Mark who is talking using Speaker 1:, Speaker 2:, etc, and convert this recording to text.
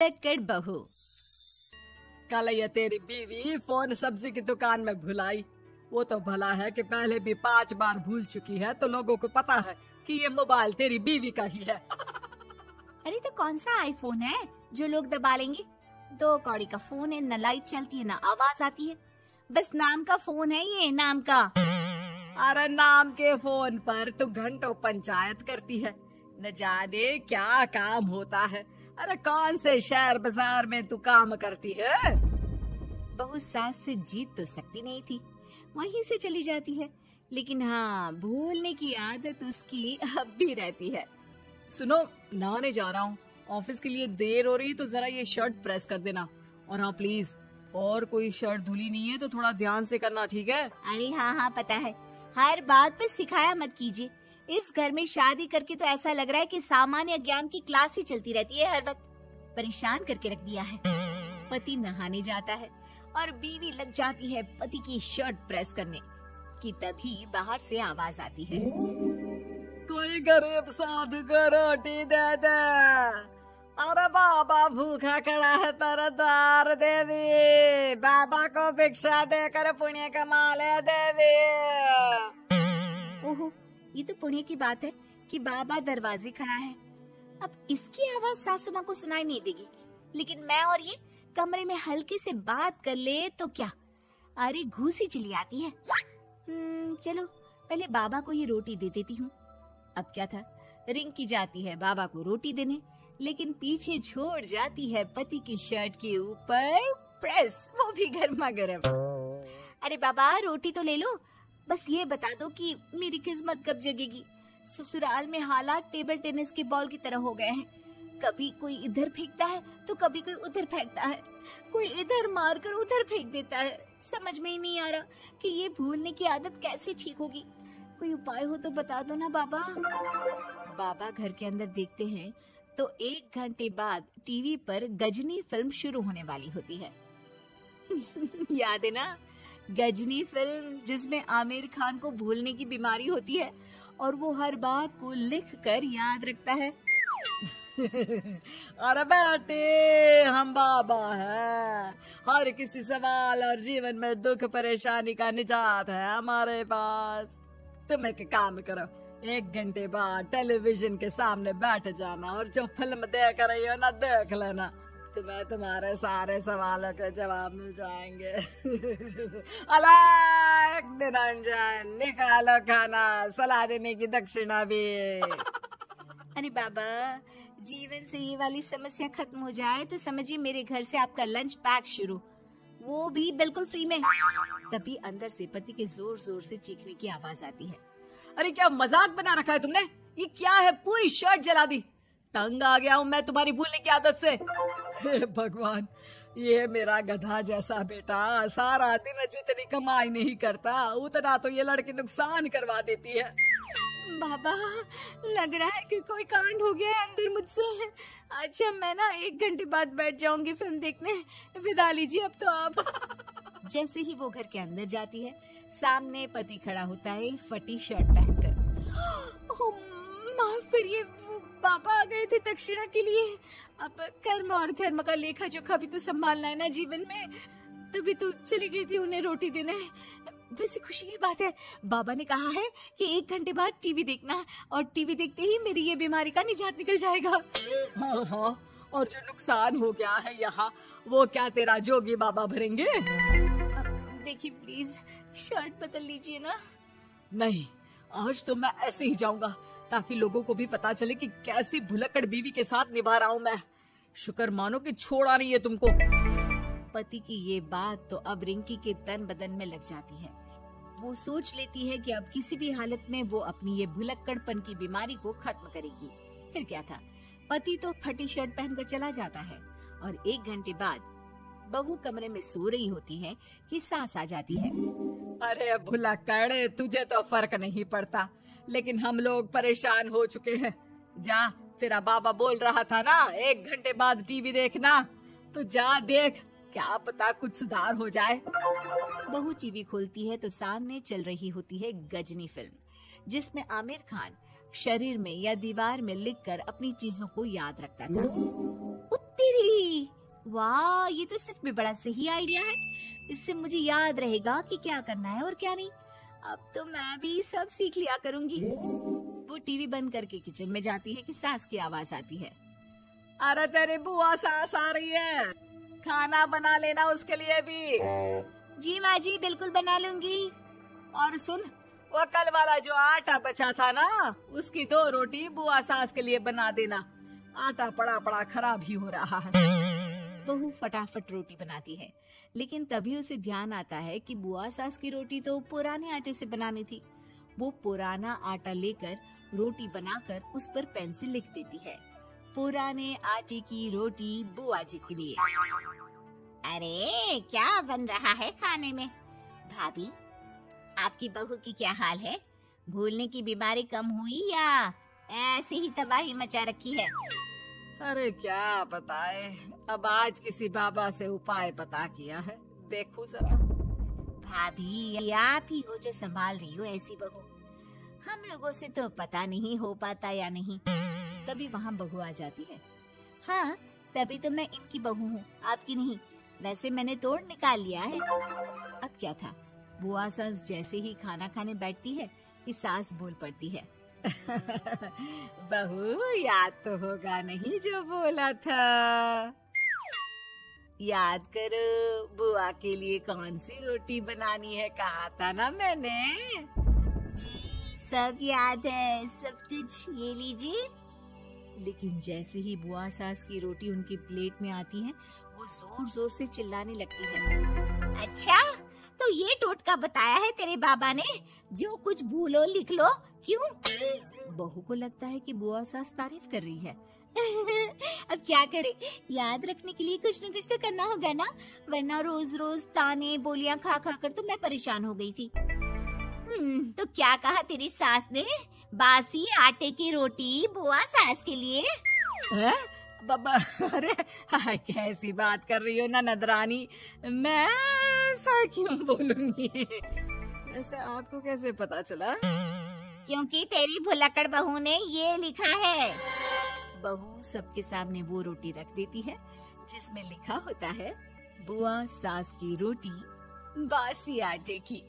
Speaker 1: भुलक्कड़ बहू।
Speaker 2: कल ये तेरी बीवी फोन सब्जी की दुकान में भुलाई। वो तो भला है कि पहले भी 5 बार भूल चुकी है, तो लोगों को पता है कि ये मोबाइल तेरी बीवी का ही है।
Speaker 1: अरे तो कौन सा आईफोन है जो लोग दबा लेंगे? 2 कौड़ी का फोन है, न लाइट चलती है न आवाज आती है, बस नाम का फोन है ये, नाम का।
Speaker 2: अरे नाम के फोन पर तू घंटों पंचायत करती है, न जाने क्या काम होता है। अरे कौन से शहर बाजार में तू काम करती है?
Speaker 1: बहू सास से जीत तो सकती नहीं थी, वहीं से चली जाती है, लेकिन हाँ भूलने की आदत उसकी अब भी रहती है।
Speaker 2: सुनो, नहाने जा रहा हूँ, ऑफिस के लिए देर हो रही है, तो जरा ये शर्ट प्रेस कर देना। और हाँ प्लीज, और कोई शर्ट धुली नहीं है तो थोड़ा ध्यान से करना, ठीक है?
Speaker 1: अरे हाँ पता है, हर बात पर सिखाया मत कीजिए। इस घर में शादी करके तो ऐसा लग रहा है कि सामान्य ज्ञान की क्लास ही चलती रहती है, हर वक्त परेशान करके रख दिया है। पति नहाने जाता है और बीवी लग जाती है पति की शर्ट प्रेस करने कि तभी बाहर से आवाज आती है,
Speaker 2: कोई गरीब साधु को रोटी दे दे। अरे बाबा भूखा खड़ा है तेरे द्वार देवी, बाबा को भिक्षा देकर पुण्य कमा ले देवी।
Speaker 1: ओहो, ये तो पुण्य की बात है कि बाबा दरवाजे खड़ा है। अब इसकी आवाज सासू माँ को सुनाई नहीं देगी, लेकिन मैं और ये कमरे में हल्के से बात कर ले तो क्या, अरे घूसी चली आती है। चलो पहले बाबा को ये रोटी दे देती हूँ। अब क्या था, रिंकी जाती है बाबा को रोटी देने, लेकिन पीछे छोड़ जाती है पति की शर्ट के ऊपर प्रेस, वो भी गर्मा गर्म। अरे बाबा रोटी तो ले लो, बस ये बता दो कि मेरी किस्मत कब जगेगी। ससुराल में हालात टेबल टेनिस के बॉल की तरह हो गए हैं, कभी कोई इधर फेंकता है तो कभी कोई उधर फेंकता है, कोई इधर मारकर उधर फेंक देता है। समझ में ही नहीं आ रहा कि ये भूलने की आदत कैसे ठीक होगी। कोई उपाय हो तो बता दो ना बाबा। बाबा घर के अंदर देखते हैं तो 1 घंटे बाद टीवी पर गजनी फिल्म शुरू होने वाली होती है। याद है ना, गजनी फिल्म जिसमें आमिर खान को भूलने की बीमारी होती है और वो हर बात को लिख कर याद रखता है।
Speaker 2: अरे बेटे, हम बाबा हैं, हर किसी सवाल और जीवन में दुख परेशानी का निजात है हमारे पास। तुम एक काम करो, 1 घंटे बाद टेलीविजन के सामने बैठ जाना और जो फिल्म देख रही हो ना देख लेना, तुम्हें तुम्हारे सारे सवालों के जवाब मिल जाएंगे। अलग निरंजन, निकालो खाना, सलाह देने की दक्षिणा भी।
Speaker 1: अरे बाबा, जीवन से ये वाली समस्या खत्म हो जाए तो समझिए मेरे घर से आपका लंच पैक शुरू, वो भी बिल्कुल फ्री में। तभी अंदर से पति के जोर जोर से चीखने की आवाज आती है।
Speaker 2: अरे क्या मजाक बना रखा है तुमने? ये क्या है, पूरी शर्ट जला दी। तंग आ गया हूँ मैं तुम्हारी भूलने की आदत से। हे भगवान, ये मेरा गधा जैसा बेटा सारा दिन जितनी कमाई नहीं करता उतना तो ये लड़की नुकसान करवा देती है।
Speaker 1: बाबा, लग रहा है कि कोई कांड हो गया है अंदर मुझसे। अच्छा मैं ना 1 घंटे बाद बैठ जाऊंगी फिल्म देखने, विदा लीजिए अब तो आप। जैसे ही वो घर के अंदर जाती है, सामने पति खड़ा होता है फटी शर्ट पहनकर। माफ करिए, पापा आ गए थे दक्षिणा के लिए। अब कर्म और धर्म का लेखा जोखा भी तो संभालना है ना जीवन में, तभी तो चली गई थी उन्हें रोटी देने। वैसे खुशी की बात है, बाबा ने कहा है कि 1 घंटे बाद टीवी देखना, और टीवी देखते ही मेरी ये बीमारी का निजात निकल जाएगा।
Speaker 2: हाँ, और जो नुकसान हो गया है यहाँ, वो क्या तेरा जोगी बाबा भरेंगे?
Speaker 1: देखिए प्लीज, शर्ट बदल लीजिए ना।
Speaker 2: नहीं, आज तो मैं ऐसे ही जाऊंगा, ताकि लोगों को भी पता चले कि कैसी भुलक्कड़ बीवी के साथ निभा रहा हूँ मैं। शुक्र मानो कि छोड़ा नहीं है तुमको।
Speaker 1: पति की ये बात तो अब रिंकी के तन बदन में लग जाती है। वो सोच लेती है कि अब किसी भी हालत में वो अपनी ये भुलक्कड़पन की बीमारी को खत्म करेगी। फिर क्या था, पति तो फटी शर्ट पहनकर चला जाता है और 1 घंटे बाद बहू कमरे में सो रही होती है कि सास आ जाती है।
Speaker 2: अरे भुलक्कड़, तुझे तो फर्क नहीं पड़ता, लेकिन हम लोग परेशान हो चुके हैं। जा, तेरा बाबा बोल रहा था ना 1 घंटे बाद टीवी देखना, तो जा देख, क्या पता कुछ सुधार हो जाए।
Speaker 1: बहू टीवी खोलती है तो सामने चल रही होती है गजनी फिल्म, जिसमें आमिर खान शरीर में या दीवार में लिखकर अपनी चीजों को याद रखता था। उत्तरी वाह, ये तो सच में बड़ा सही आइडिया है। इससे मुझे याद रहेगा कि क्या करना है और क्या नहीं। अब तो मैं भी सब सीख लिया करूंगी। वो टीवी बंद करके किचन में जाती है कि सास की आवाज आती है।
Speaker 2: अरे तेरी बुआ सास आ रही है, खाना बना लेना उसके लिए भी।
Speaker 1: जी माँ जी, बिल्कुल बना लूंगी।
Speaker 2: और सुन, वो कल वाला जो आटा बचा था ना, उसकी 2 रोटी बुआ सास के लिए बना देना। आटा पड़ा पड़ा खराब ही हो रहा है।
Speaker 1: बहू फटाफट रोटी बनाती है, लेकिन तभी उसे ध्यान आता है कि बुआ सास की रोटी तो पुराने आटे से बनानी थी। वो पुराना आटा लेकर रोटी बनाकर उस पर पेन से लिख देती है, पुराने आटे की रोटी बुआ जी के लिए। अरे क्या बन रहा है खाने में? भाभी, आपकी बहू की क्या हाल है? भूलने की बीमारी कम हुई या ऐसे ही तबाही मचा रखी है?
Speaker 2: अरे क्या बताए, अब आज किसी बाबा से उपाय पता किया है, देखो जरा।
Speaker 1: भाभी, ये आप ही हो जो संभाल रही हो ऐसी बहू। हम लोगों से तो पता नहीं हो पाता या नहीं। तभी वहाँ बहू आ जाती है। हाँ, तभी तो मैं इनकी बहू हूँ, आपकी नहीं। वैसे मैंने तोड़ निकाल लिया है। अब क्या था, बुआ सास जैसे ही खाना खाने बैठती है कि सास बोल पड़ती है।
Speaker 2: बहू, याद तो होगा नहीं जो बोला था? याद करो, बुआ के लिए कौन सी रोटी बनानी है, कहा था ना मैंने।
Speaker 1: जी, सब याद है, सब कुछ। ये लीजिए। लेकिन जैसे ही बुआ सास की रोटी उनकी प्लेट में आती है, वो जोर जोर से चिल्लाने लगती है। अच्छा, तो ये टोटका बताया है तेरे बाबा ने, जो कुछ भूलो लिख लो, क्यों? बहू को लगता है कि बुआ सास तारीफ कर रही है। अब क्या करे, याद रखने के लिए कुछ न कुछ तो करना होगा ना, वरना रोज रोज ताने बोलियां खा खा कर तो मैं परेशान हो गई थी। तो क्या कहा तेरी सास ने? बासी आटे की रोटी बुआ सास के लिए?
Speaker 2: है? बाबा, अरे कैसी बात कर रही हो ननद रानी, मैं ऐसा क्यों बोलूंगी? ऐसे आपको कैसे पता चला?
Speaker 1: क्योंकि तेरी भुलक्कड़ बहू ने ये लिखा है। बहू सबके सामने वो रोटी रख देती है जिसमें लिखा होता है, बुआ सास की रोटी बासी आटे की।